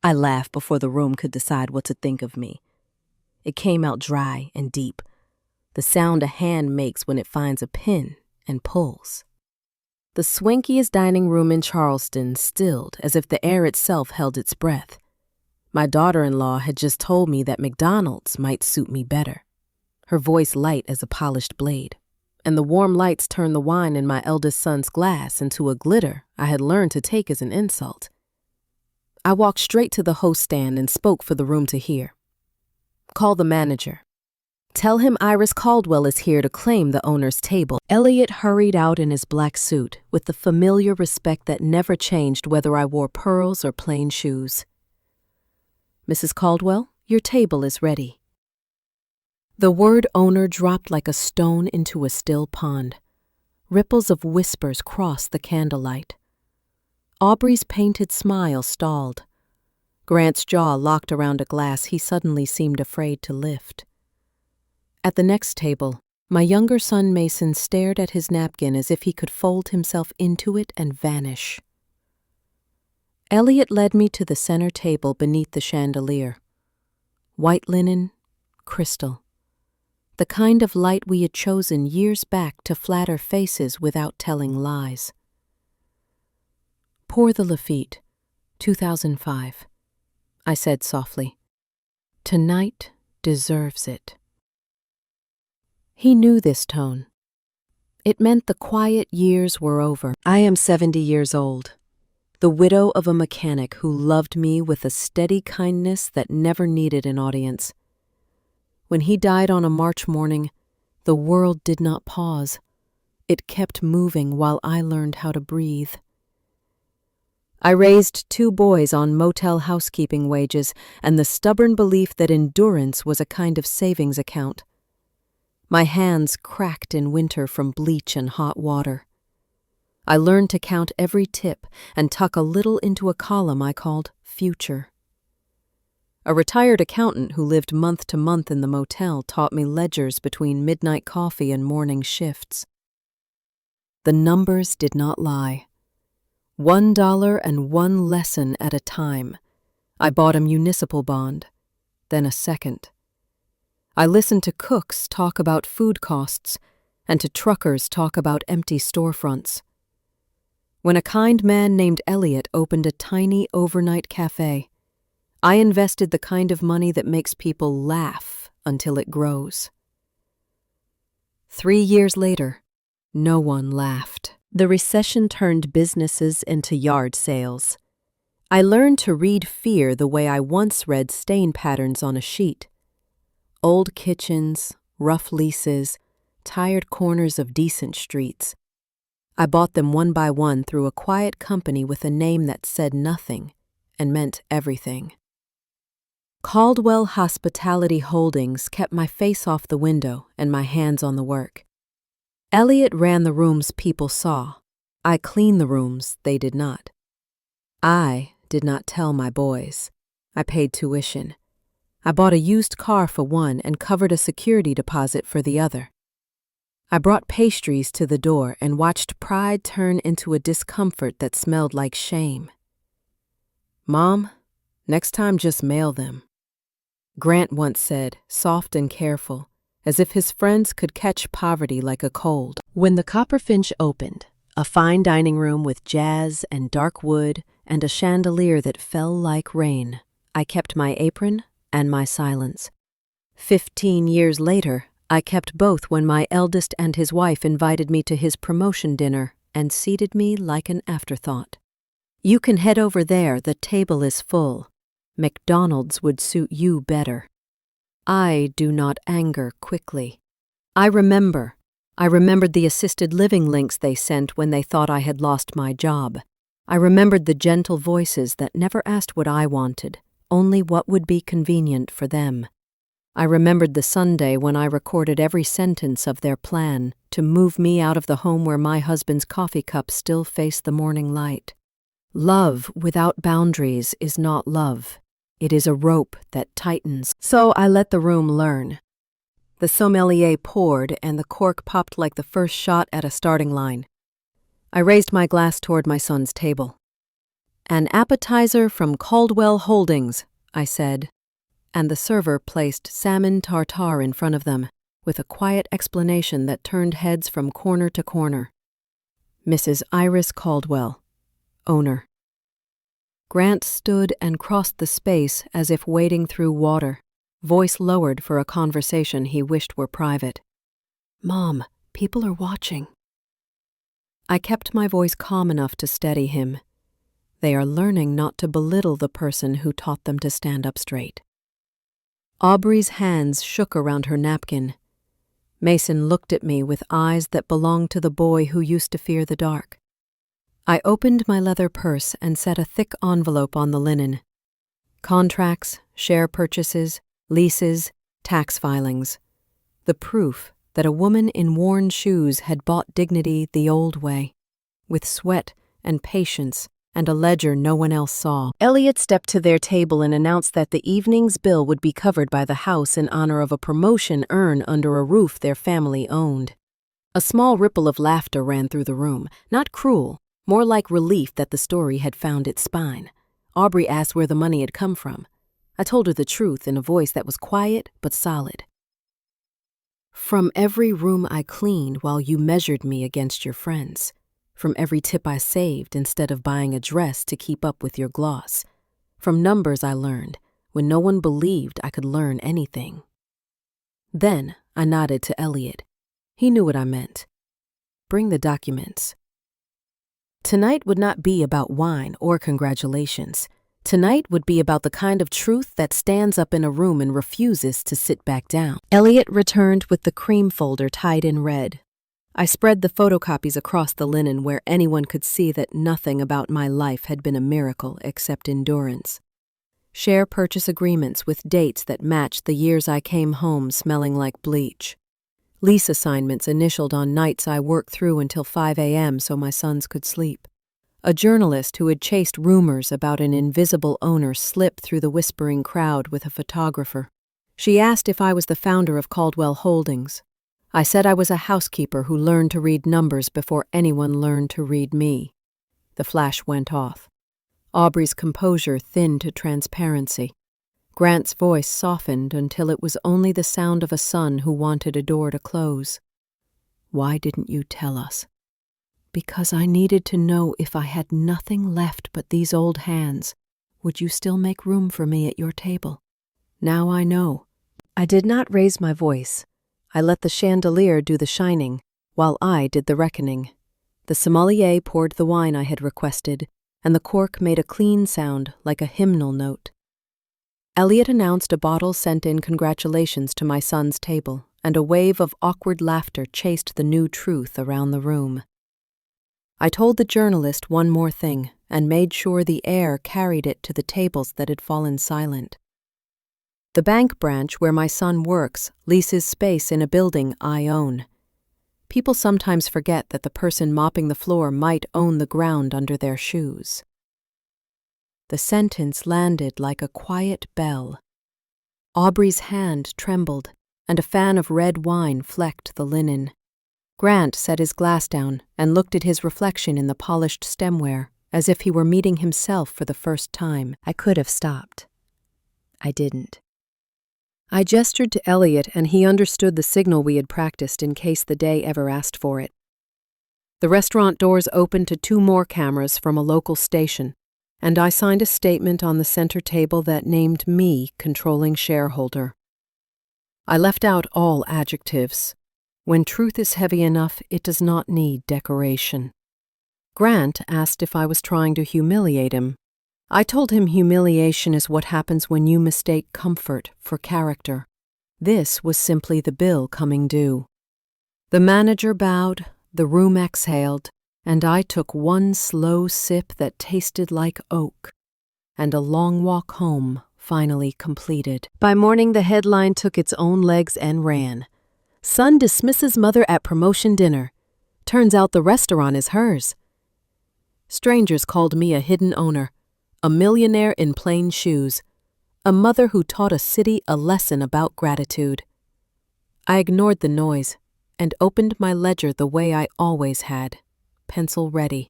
I laughed before the room could decide what to think of me. It came out dry and deep, the sound a hand makes when it finds a pin and pulls. The swankiest dining room in Charleston stilled as if the air itself held its breath. My daughter-in-law had just told me that McDonald's might suit me better, her voice light as a polished blade, and the warm lights turned the wine in my eldest son's glass into a glitter I had learned to take as an insult. I walked straight to the host stand and spoke for the room to hear. "Call the manager. Tell him Iris Caldwell is here to claim the owner's table." Elliot hurried out in his black suit with the familiar respect that never changed whether I wore pearls or plain shoes. "Mrs. Caldwell, your table is ready." The word owner dropped like a stone into a still pond. Ripples of whispers crossed the candlelight. Aubrey's painted smile stalled. Grant's jaw locked around a glass he suddenly seemed afraid to lift. At the next table, my younger son Mason stared at his napkin as if he could fold himself into it and vanish. Elliot led me to the center table beneath the chandelier. White linen, crystal. The kind of light we had chosen years back to flatter faces without telling lies. "Pour the Lafitte, 2005, I said softly. "Tonight deserves it." He knew this tone. It meant the quiet years were over. I am 70 years old, the widow of a mechanic who loved me with a steady kindness that never needed an audience. When he died on a March morning, the world did not pause. It kept moving while I learned how to breathe. I raised 2 boys on motel housekeeping wages and the stubborn belief that endurance was a kind of savings account. My hands cracked in winter from bleach and hot water. I learned to count every tip and tuck a little into a column I called future. A retired accountant who lived month to month in the motel taught me ledgers between midnight coffee and morning shifts. The numbers did not lie. $1 and 1 lesson at a time. I bought a municipal bond, then a second. I listened to cooks talk about food costs and to truckers talk about empty storefronts. When a kind man named Elliot opened a tiny overnight cafe, I invested the kind of money that makes people laugh until it grows. 3 years later, no one laughed. The recession turned businesses into yard sales. I learned to read fear the way I once read stain patterns on a sheet. Old kitchens, rough leases, tired corners of decent streets. I bought them one by one through a quiet company with a name that said nothing and meant everything. Caldwell Hospitality Holdings kept my face off the window and my hands on the work. Elliot ran the rooms people saw. I cleaned the rooms they did not. I did not tell my boys. I paid tuition. I bought a used car for one and covered a security deposit for the other. I brought pastries to the door and watched pride turn into a discomfort that smelled like shame. "Mom, next time just mail them," Grant once said, soft and careful, as if his friends could catch poverty like a cold. When the Copperfinch opened, a fine dining room with jazz and dark wood and a chandelier that fell like rain, I kept my apron and my silence. 15 years later, I kept both when my eldest and his wife invited me to his promotion dinner and seated me like an afterthought. "You can head over there, the table is full. McDonald's would suit you better." I do not anger quickly. I remembered the assisted living links they sent when they thought I had lost my job. I remembered the gentle voices that never asked what I wanted, only what would be convenient for them. I remembered the Sunday when I recorded every sentence of their plan to move me out of the home where my husband's coffee cup still faced the morning light. Love without boundaries is not love. It is a rope that tightens. So I let the room learn. The sommelier poured and the cork popped like the first shot at a starting line. I raised my glass toward my son's table. "An appetizer from Caldwell Holdings," I said, and the server placed salmon tartare in front of them, with a quiet explanation that turned heads from corner to corner. "Mrs. Iris Caldwell, owner." Grant stood and crossed the space as if wading through water, voice lowered for a conversation he wished were private. "Mom, people are watching." I kept my voice calm enough to steady him. They are learning not to belittle the person who taught them to stand up straight. Aubrey's hands shook around her napkin. Mason looked at me with eyes that belonged to the boy who used to fear the dark. I opened my leather purse and set a thick envelope on the linen. Contracts, share purchases, leases, tax filings. The proof that a woman in worn shoes had bought dignity the old way, with sweat and patience and a ledger no one else saw. Elliot stepped to their table and announced that the evening's bill would be covered by the house in honor of a promotion earned under a roof their family owned. A small ripple of laughter ran through the room, not cruel, more like relief that the story had found its spine. Aubrey asked where the money had come from. I told her the truth in a voice that was quiet but solid. "From every room I cleaned while you measured me against your friends. From every tip I saved instead of buying a dress to keep up with your gloss. From numbers I learned when no one believed I could learn anything." Then I nodded to Elliot. He knew what I meant. "Bring the documents." Tonight would not be about wine or congratulations. Tonight would be about the kind of truth that stands up in a room and refuses to sit back down. Elliot returned with the cream folder tied in red. I spread the photocopies across the linen where anyone could see that nothing about my life had been a miracle except endurance. Share purchase agreements with dates that matched the years I came home smelling like bleach. Lease assignments initialed on nights I worked through until 5 a.m. so my sons could sleep. A journalist who had chased rumors about an invisible owner slipped through the whispering crowd with a photographer. She asked if I was the founder of Caldwell Holdings. I said I was a housekeeper who learned to read numbers before anyone learned to read me. The flash went off. Aubrey's composure thinned to transparency. Grant's voice softened until it was only the sound of a son who wanted a door to close. "Why didn't you tell us?" "Because I needed to know if I had nothing left but these old hands, would you still make room for me at your table? Now I know." I did not raise my voice. I let the chandelier do the shining, while I did the reckoning. The sommelier poured the wine I had requested, and the cork made a clean sound like a hymnal note. Elliot announced a bottle sent in congratulations to my son's table, and a wave of awkward laughter chased the new truth around the room. I told the journalist one more thing, and made sure the air carried it to the tables that had fallen silent. The bank branch where my son works leases space in a building I own. People sometimes forget that the person mopping the floor might own the ground under their shoes. The sentence landed like a quiet bell. Aubrey's hand trembled, and a fan of red wine flecked the linen. Grant set his glass down and looked at his reflection in the polished stemware, as if he were meeting himself for the first time. I could have stopped. I didn't. I gestured to Elliot, and he understood the signal we had practiced in case the day ever asked for it. The restaurant doors opened to 2 more cameras from a local station, and I signed a statement on the center table that named me controlling shareholder. I left out all adjectives. When truth is heavy enough, it does not need decoration. Grant asked if I was trying to humiliate him. I told him humiliation is what happens when you mistake comfort for character. This was simply the bill coming due. The manager bowed, the room exhaled, and I took one slow sip that tasted like oak, and a long walk home finally completed. By morning, the headline took its own legs and ran. "Son dismisses mother at promotion dinner. Turns out the restaurant is hers." Strangers called me a hidden owner, a millionaire in plain shoes, a mother who taught a city a lesson about gratitude. I ignored the noise and opened my ledger the way I always had, pencil ready.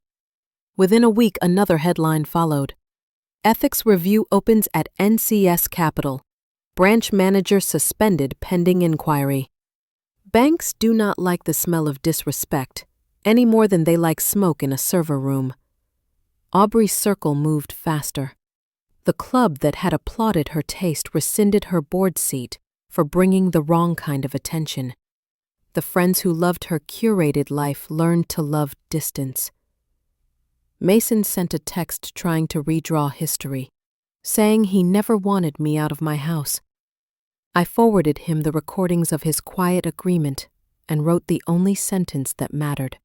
Within a week, another headline followed. Ethics review opens at NCS Capital. Branch manager suspended pending inquiry. Banks do not like the smell of disrespect, any more than they like smoke in a server room. Aubrey's circle moved faster. The club that had applauded her taste rescinded her board seat for bringing the wrong kind of attention. The friends who loved her curated life learned to love distance. Mason sent a text trying to redraw history, saying he never wanted me out of my house. I forwarded him the recordings of his quiet agreement and wrote the only sentence that mattered.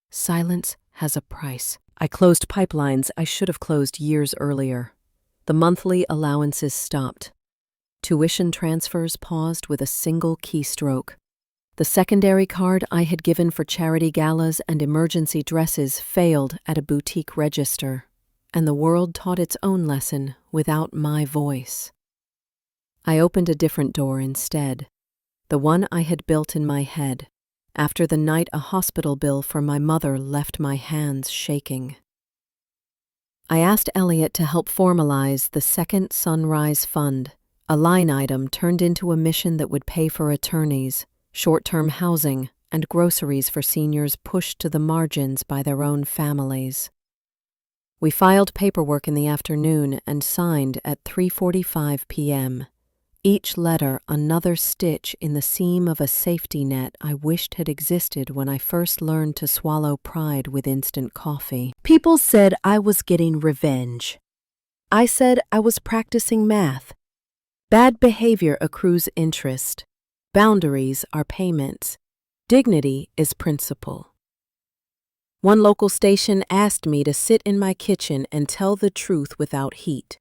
Silence has a price. I closed pipelines I should have closed years earlier. The monthly allowances stopped. Tuition transfers paused with a single keystroke. The secondary card I had given for charity galas and emergency dresses failed at a boutique register, and the world taught its own lesson without my voice. I opened a different door instead, the one I had built in my head, after the night a hospital bill for my mother left my hands shaking. I asked Elliot to help formalize the Second Sunrise Fund, a line item turned into a mission that would pay for attorneys, short-term housing, and groceries for seniors pushed to the margins by their own families. We filed paperwork in the afternoon and signed at 3:45 p.m., each letter another stitch in the seam of a safety net I wished had existed when I first learned to swallow pride with instant coffee. People said I was getting revenge. I said I was practicing math. Bad behavior accrues interest. Boundaries are payments. Dignity is principle. One local station asked me to sit in my kitchen and tell the truth without heat.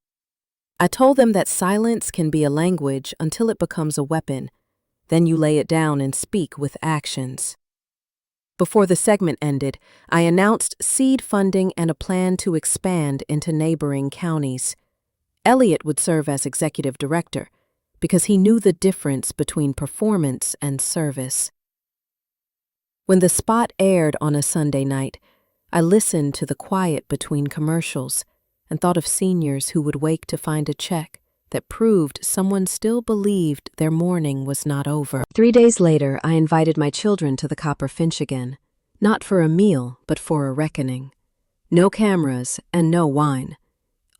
I told them that silence can be a language until it becomes a weapon. Then you lay it down and speak with actions. Before the segment ended, I announced seed funding and a plan to expand into neighboring counties. Elliot would serve as executive director because he knew the difference between performance and service. When the spot aired on a Sunday night, I listened to the quiet between commercials and thought of seniors who would wake to find a check that proved someone still believed their morning was not over. 3 days later, I invited my children to the Copper Finch again, not for a meal, but for a reckoning. No cameras and no wine.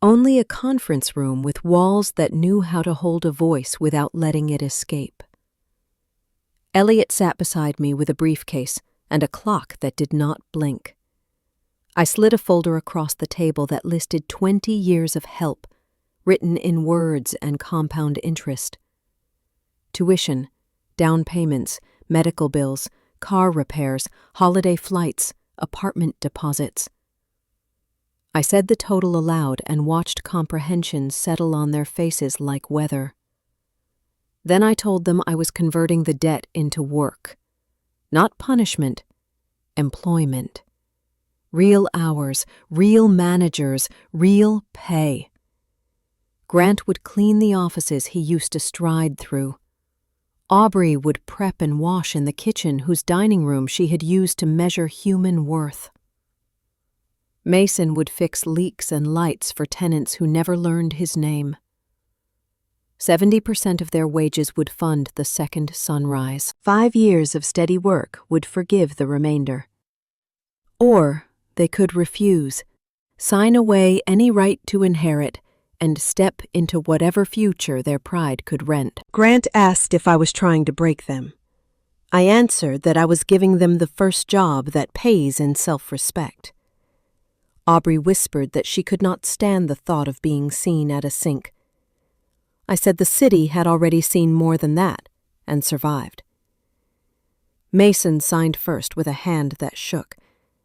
Only a conference room with walls that knew how to hold a voice without letting it escape. Elliot sat beside me with a briefcase and a clock that did not blink. I slid a folder across the table that listed 20 years of help, written in words and compound interest. Tuition, down payments, medical bills, car repairs, holiday flights, apartment deposits. I said the total aloud and watched comprehension settle on their faces like weather. Then I told them I was converting the debt into work. Not punishment, employment. Real hours, real managers, real pay. Grant would clean the offices he used to stride through. Aubrey would prep and wash in the kitchen whose dining room she had used to measure human worth. Mason would fix leaks and lights for tenants who never learned his name. 70% of their wages would fund the second sunrise. 5 years of steady work would forgive the remainder. Or they could refuse, sign away any right to inherit, and step into whatever future their pride could rent. Grant asked if I was trying to break them. I answered that I was giving them the first job that pays in self-respect. Aubrey whispered that she could not stand the thought of being seen at a sink. I said the city had already seen more than that, and survived. Mason signed first with a hand that shook,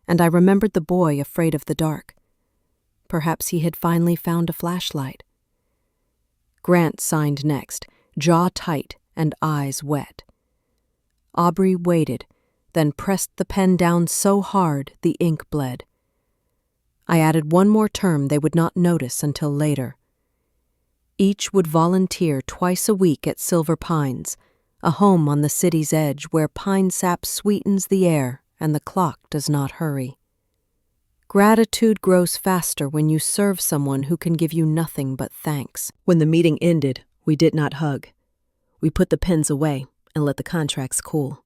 and I remembered the boy afraid of the dark. Perhaps he had finally found a flashlight. Grant signed next, jaw tight and eyes wet. Aubrey waited, then pressed the pen down so hard the ink bled. I added one more term they would not notice until later. Each would volunteer twice a week at Silver Pines, a home on the city's edge where pine sap sweetens the air and the clock does not hurry. Gratitude grows faster when you serve someone who can give you nothing but thanks. When the meeting ended, we did not hug. We put the pens away and let the contracts cool.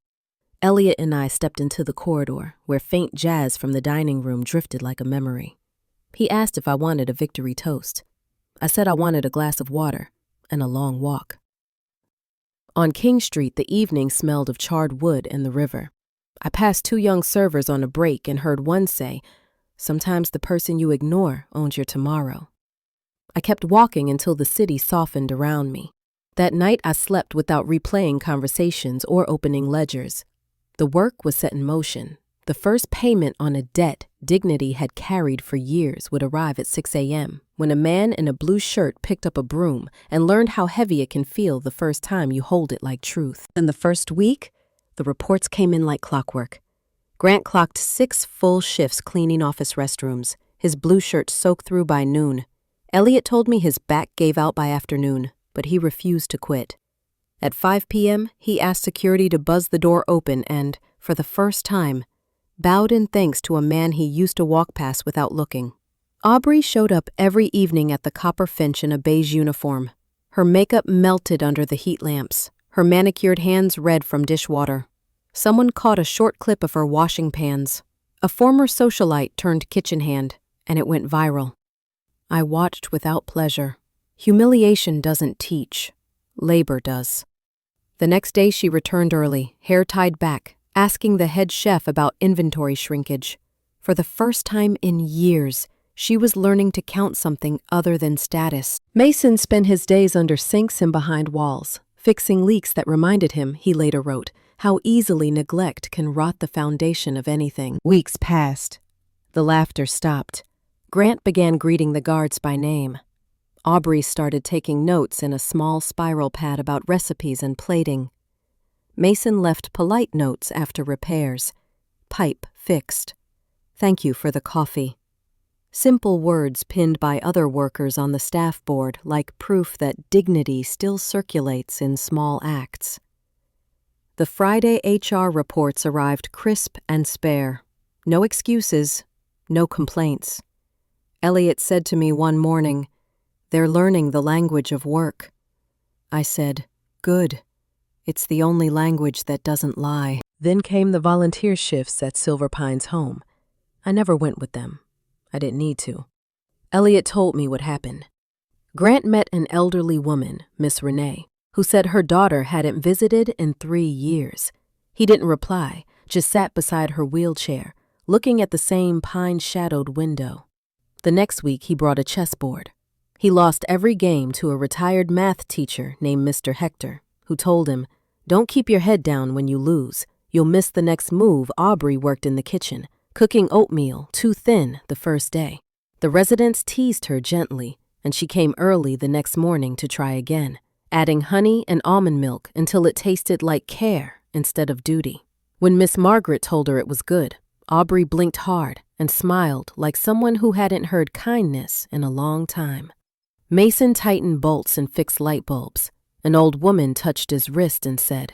Elliot and I stepped into the corridor, where faint jazz from the dining room drifted like a memory. He asked if I wanted a victory toast. I said I wanted a glass of water and a long walk. On King Street, the evening smelled of charred wood and the river. I passed 2 young servers on a break and heard one say, "Sometimes the person you ignore owns your tomorrow." I kept walking until the city softened around me. That night I slept without replaying conversations or opening ledgers. The work was set in motion. The first payment on a debt Dignity had carried for years would arrive at 6 a.m. when a man in a blue shirt picked up a broom and learned how heavy it can feel the first time you hold it like truth. In the first week, the reports came in like clockwork. Grant clocked 6 full shifts cleaning office restrooms, his blue shirt soaked through by noon. Elliot told me his back gave out by afternoon, but he refused to quit. At 5 p.m., he asked security to buzz the door open and, for the first time, bowed in thanks to a man he used to walk past without looking. Aubrey showed up every evening at the Copper Finch in a beige uniform. Her makeup melted under the heat lamps, her manicured hands red from dishwater. Someone caught a short clip of her washing pans. A former socialite turned kitchen hand, and it went viral. I watched without pleasure. Humiliation doesn't teach. Labor does. The next day she returned early, hair tied back, asking the head chef about inventory shrinkage. For the first time in years, she was learning to count something other than status. Mason spent his days under sinks and behind walls, fixing leaks that reminded him, he later wrote, how easily neglect can rot the foundation of anything. Weeks passed. The laughter stopped. Grant began greeting the guards by name. Aubrey started taking notes in a small spiral pad about recipes and plating. Mason left polite notes after repairs. Pipe fixed. Thank you for the coffee. Simple words pinned by other workers on the staff board like proof that dignity still circulates in small acts. The Friday HR reports arrived crisp and spare. No excuses, no complaints. Elliot said to me one morning, "They're learning the language of work." I said, "Good. It's the only language that doesn't lie." Then came the volunteer shifts at Silver Pine's home. I never went with them. I didn't need to. Elliot told me what happened. Grant met an elderly woman, Miss Renee, who said her daughter hadn't visited in 3 years. He didn't reply, just sat beside her wheelchair, looking at the same pine-shadowed window. The next week he brought a chessboard. He lost every game to a retired math teacher named Mr. Hector, who told him, "Don't keep your head down when you lose. You'll miss the next move." Aubrey worked in the kitchen, cooking oatmeal too thin the first day. The residents teased her gently, and she came early the next morning to try again, adding honey and almond milk until it tasted like care instead of duty. When Miss Margaret told her it was good, Aubrey blinked hard and smiled like someone who hadn't heard kindness in a long time. Mason tightened bolts and fixed light bulbs. An old woman touched his wrist and said,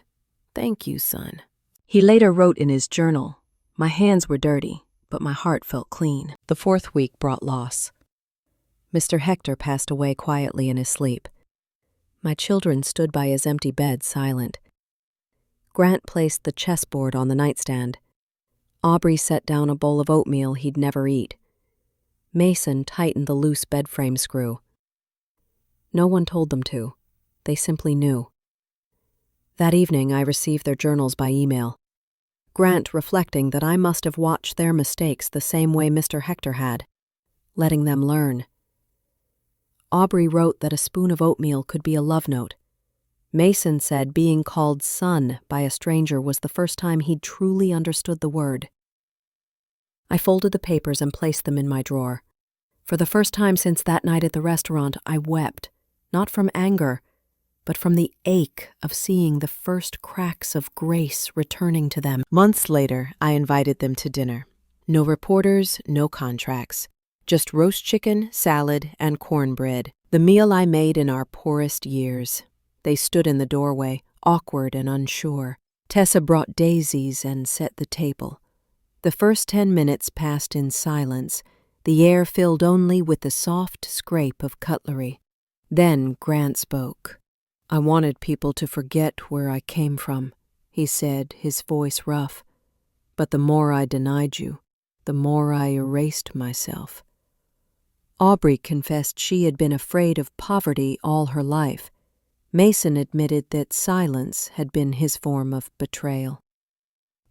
"Thank you, son." He later wrote in his journal, "My hands were dirty, but my heart felt clean." The 4th week brought loss. Mr. Hector passed away quietly in his sleep. My children stood by his empty bed silent. Grant placed the chessboard on the nightstand. Aubrey set down a bowl of oatmeal he'd never eat. Mason tightened the loose bed frame screw. No one told them to. They simply knew. That evening, I received their journals by email. Grant reflecting that I must have watched their mistakes the same way Mr. Hector had, letting them learn. Aubrey wrote that a spoon of oatmeal could be a love note. Mason said being called son by a stranger was the first time he'd truly understood the word. I folded the papers and placed them in my drawer. For the first time since that night at the restaurant, I wept, not from anger, but from the ache of seeing the first cracks of grace returning to them. Months later, I invited them to dinner. No reporters, no contracts. Just roast chicken, salad, and cornbread, the meal I made in our poorest years. They stood in the doorway, awkward and unsure. Tessa brought daisies and set the table. The first 10 minutes passed in silence, the air filled only with the soft scrape of cutlery. Then Grant spoke. "I wanted people to forget where I came from," he said, his voice rough. "But the more I denied you, the more I erased myself." Aubrey confessed she had been afraid of poverty all her life. Mason admitted that silence had been his form of betrayal.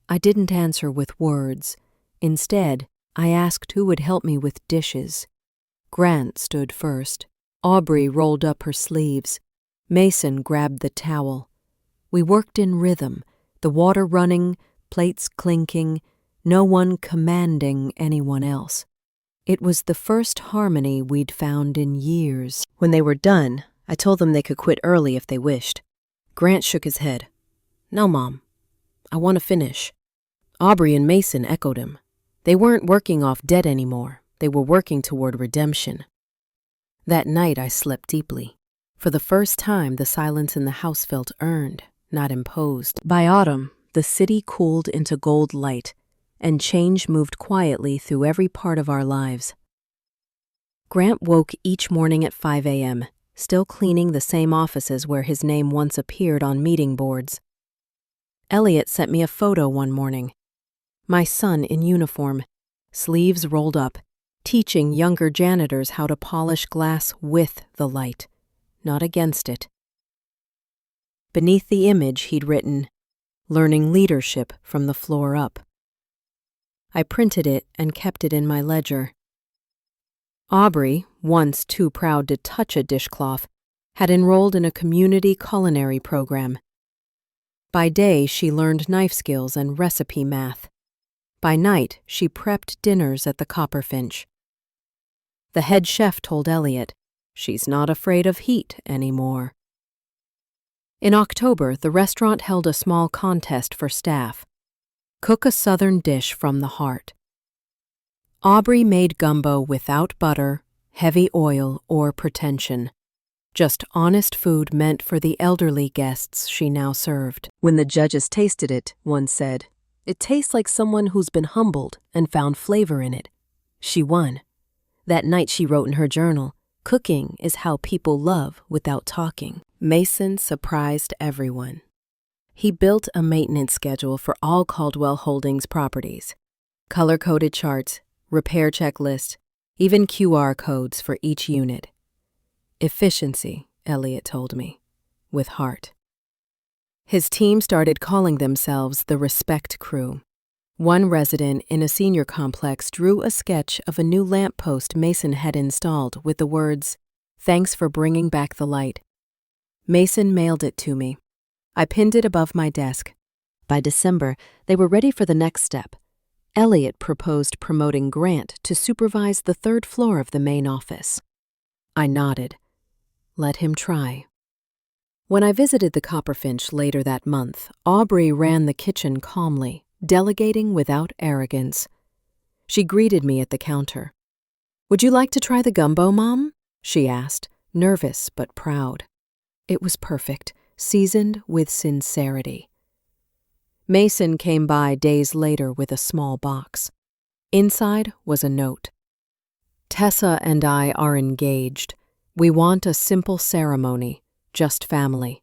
I didn't answer with words. Instead, I asked who would help me with dishes. Grant stood first. Aubrey rolled up her sleeves. Mason grabbed the towel. We worked in rhythm, the water running, plates clinking, no one commanding anyone else. It was the first harmony we'd found in years. When they were done, I told them they could quit early if they wished. Grant shook his head. "No, Mom. I want to finish." Aubrey and Mason echoed him. They weren't working off debt anymore. They were working toward redemption. That night I slept deeply. For the first time, the silence in the house felt earned, not imposed. By autumn, the city cooled into gold light, and change moved quietly through every part of our lives. Grant woke each morning at 5 a.m., still cleaning the same offices where his name once appeared on meeting boards. Elliot sent me a photo one morning. My son in uniform, sleeves rolled up, teaching younger janitors how to polish glass with the light, not against it. Beneath the image he'd written, "Learning leadership from the floor up." I printed it and kept it in my ledger. Aubrey, once too proud to touch a dishcloth, had enrolled in a community culinary program. By day, she learned knife skills and recipe math. By night, she prepped dinners at the Copperfinch. The head chef told Elliot, "She's not afraid of heat anymore." In October, the restaurant held a small contest for staff. Cook a southern dish from the heart. Aubrey made gumbo without butter, heavy oil, or pretension. Just honest food meant for the elderly guests she now served. When the judges tasted it, one said, "It tastes like someone who's been humbled and found flavor in it." She won. That night she wrote in her journal, "Cooking is how people love without talking." Mason surprised everyone. He built a maintenance schedule for all Caldwell Holdings properties, color-coded charts, repair checklists, even QR codes for each unit. Efficiency, Elliot told me, with heart. His team started calling themselves the Respect Crew. One resident in a senior complex drew a sketch of a new lamppost Mason had installed with the words, "Thanks for bringing back the light." Mason mailed it to me. I pinned it above my desk. By December, they were ready for the next step. Elliot proposed promoting Grant to supervise the third floor of the main office. I nodded. Let him try. When I visited the Copperfinch later that month, Aubrey ran the kitchen calmly, delegating without arrogance. She greeted me at the counter. "Would you like to try the gumbo, Mom?" she asked, nervous but proud. It was perfect, seasoned with sincerity. Mason came by days later with a small box. Inside was a note. "Tessa and I are engaged. We want a simple ceremony, just family."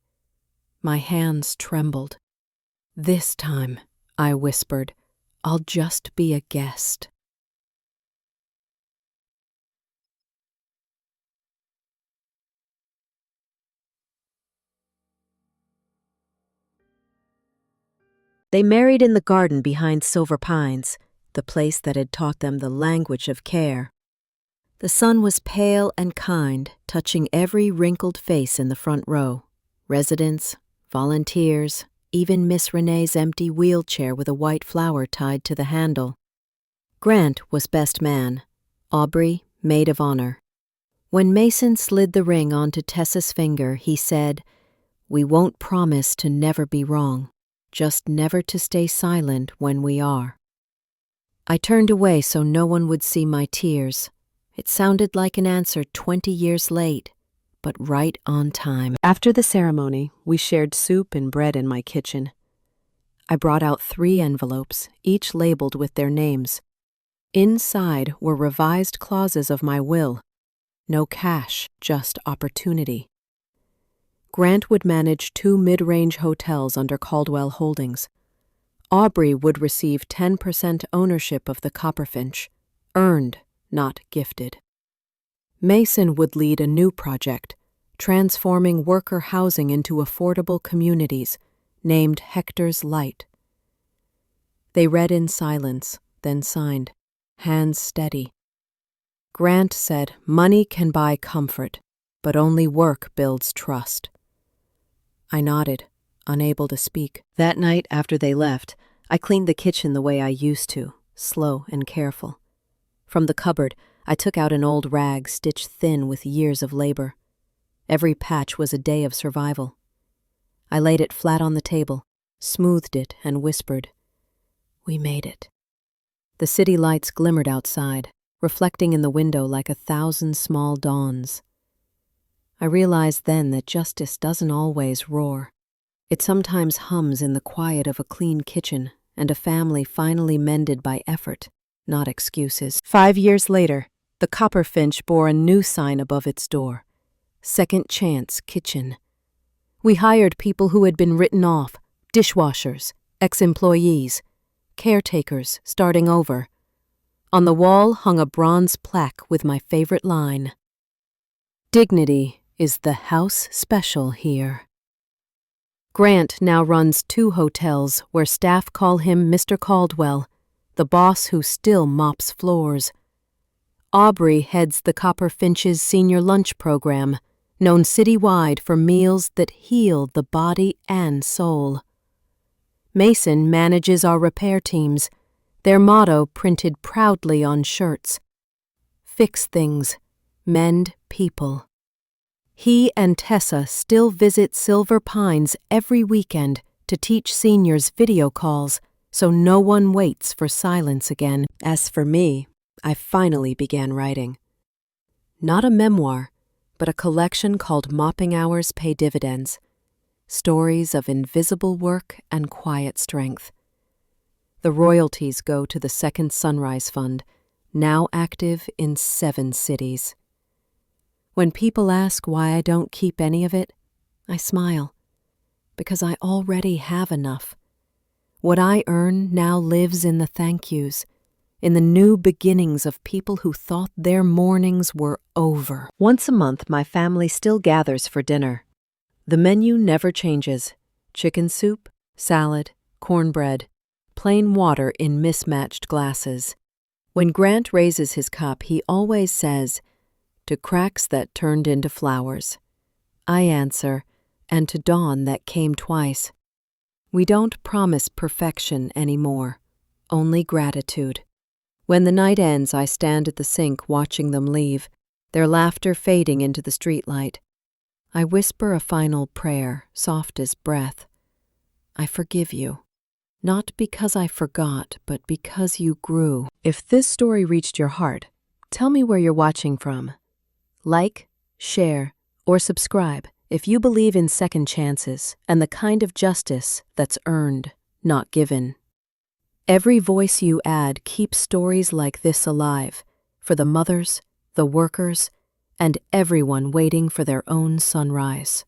My hands trembled. "This time," I whispered, "I'll just be a guest." They married in the garden behind Silver Pines, the place that had taught them the language of care. The sun was pale and kind, touching every wrinkled face in the front row. Residents, volunteers, even Miss Renee's empty wheelchair with a white flower tied to the handle. Grant was best man, Aubrey maid of honor. When Mason slid the ring onto Tessa's finger, he said, "We won't promise to never be wrong, just never to stay silent when we are." I turned away so no one would see my tears. It sounded like an answer 20 years late, but right on time. After the ceremony, we shared soup and bread in my kitchen. I brought out 3 envelopes, each labeled with their names. Inside were revised clauses of my will. No cash, just opportunity. Grant would manage 2 mid-range hotels under Caldwell Holdings. Aubrey would receive 10% ownership of the Copperfinch, earned, not gifted. Mason would lead a new project, transforming worker housing into affordable communities, named Hector's Light. They read in silence, then signed, hands steady. Grant said, "Money can buy comfort, but only work builds trust." I nodded, unable to speak. That night after they left, I cleaned the kitchen the way I used to, slow and careful. From the cupboard, I took out an old rag stitched thin with years of labor. Every patch was a day of survival. I laid it flat on the table, smoothed it, and whispered, "We made it." The city lights glimmered outside, reflecting in the window like 1,000 small dawns. I realized then that justice doesn't always roar. It sometimes hums in the quiet of a clean kitchen and a family finally mended by effort, not excuses. 5 years later, the Copperfinch bore a new sign above its door, Second Chance Kitchen. We hired people who had been written off, dishwashers, ex-employees, caretakers starting over. On the wall hung a bronze plaque with my favorite line, "Dignity is the house special here." Grant now runs 2 hotels where staff call him Mr. Caldwell, the boss who still mops floors. Aubrey heads the Copperfinch's senior lunch program, known citywide for meals that heal the body and soul. Mason manages our repair teams, their motto printed proudly on shirts, "Fix things, mend people." He and Tessa still visit Silver Pines every weekend to teach seniors video calls so no one waits for silence again. As for me, I finally began writing. Not a memoir, but a collection called Mopping Hours Pay Dividends. Stories of invisible work and quiet strength. The royalties go to the Second Sunrise Fund, now active in 7 cities. When people ask why I don't keep any of it, I smile, because I already have enough. What I earn now lives in the thank yous, in the new beginnings of people who thought their mornings were over. Once a month, my family still gathers for dinner. The menu never changes: chicken soup, salad, cornbread, plain water in mismatched glasses. When Grant raises his cup, he always says, "To cracks that turned into flowers." I answer, "And to dawn that came twice." We don't promise perfection anymore, only gratitude. When the night ends, I stand at the sink watching them leave, their laughter fading into the streetlight. I whisper a final prayer, soft as breath. I forgive you. Not because I forgot, but because you grew. If this story reached your heart, tell me where you're watching from. Like, share, or subscribe if you believe in second chances and the kind of justice that's earned, not given. Every voice you add keeps stories like this alive, for the mothers, the workers, and everyone waiting for their own sunrise.